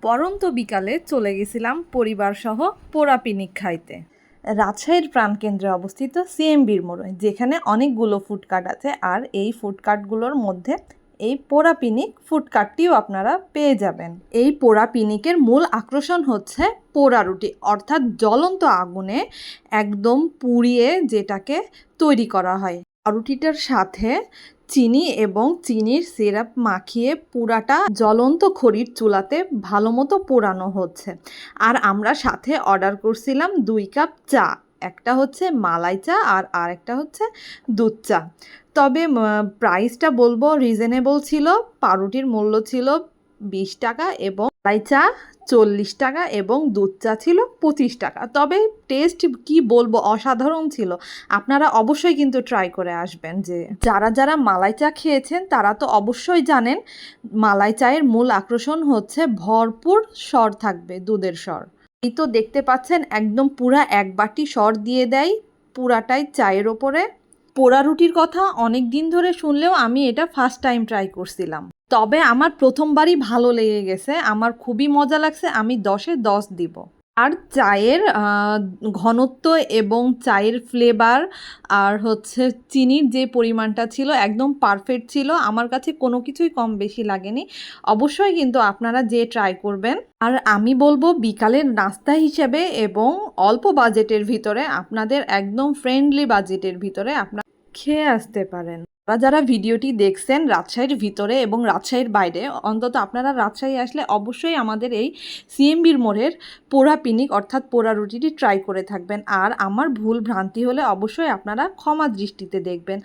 পরন্ত বিকালে চলে গেছিলাম পরিবারসহ পোড়া পিকনিক খাইতে। রাজশাহীর প্রাণকেন্দ্রে অবস্থিত সিএমবির মোড়ে, যেখানে অনেকগুলো ফুডকার্ট আছে। আর এই ফুডকার্টগুলোর মধ্যে এই পোড়া পিকনিক ফুডকার্টটিও আপনারা পেয়ে যাবেন। এই পোড়া পিকনিকের মূল আকর্ষণ হচ্ছে পোড়া রুটি, অর্থাৎ জ্বলন্ত আগুনে একদম পুড়িয়ে যেটাকে তৈরি করা হয়। রুটিটার সাথে চিনি এবং চিনির সিরাপ মাখিয়ে পুরাটা জ্বলন্ত খড়ির চুলাতে ভালো মতো পোড়ানো হচ্ছে। আর আমরা সাথে অর্ডার করছিলাম 2 কাপ চা, একটা হচ্ছে মালাই চা আর আরেকটা হচ্ছে দুধ চা। তবে প্রাইসটা বলবো রিজনেবল ছিল। পাউরুটির মূল্য ছিল 20 টাকা এবং মালাই চা 40 টাকা এবং দুধ চা ছিল 25 টাকা। তবে টেস্ট কি বলবো, অসাধারণ ছিল। আপনারা অবশ্যই কিন্তু ট্রাই করে আসবেন। যে যারা যারা মালাই চা খেয়েছেন তারা তো অবশ্যই জানেন মালাই চায়ের মূল আকর্ষণ হচ্ছে ভরপুর সর থাকবে, দুধের সর। এই তো দেখতে পাচ্ছেন একদম পুরা এক বাটি সর দিয়ে দেয় পুরাটাই চায়ের ওপরে। পোড়া রুটির কথা অনেক দিন ধরে শুনলেও আমি এটা ফার্স্ট টাইম ট্রাই করছিলাম। তবে আমার প্রথমবারই ভালো লেগে গেছে, আমার খুবই মজা লাগছে। আমি 10-এ 10 দিব। আর চায়ের ঘনত্ব এবং চায়ের ফ্লেভার আর হচ্ছে চিনির যে পরিমাণটা ছিল একদম পারফেক্ট ছিল। আমার কাছে কোনো কিছুই কম বেশি লাগেনি। অবশ্যই কিন্তু আপনারা যে ট্রাই করবেন। আর আমি বলবো বিকালের নাস্তা হিসেবে এবং অল্প বাজেটের ভিতরে, আপনাদের একদম ফ্রেন্ডলি বাজেটের ভিতরে আপনারা খেয়ে আসতে পারেন। যারা যারা ভিডিওটি দেখছেন রাজশাহীর ভিতরে এবং রাজশাহীর বাইরে, অন্তত আপনারা রাজশাহী আসলে অবশ্যই আমাদের এই সিএমবির মোড়ের পোড়া পিকনিক অর্থাৎ পোড়া রুটিটি ট্রাই করে থাকবেন। আর আমার ভুল ভ্রান্তি হলে অবশ্যই আপনারা ক্ষমা দৃষ্টিতে দেখবেন।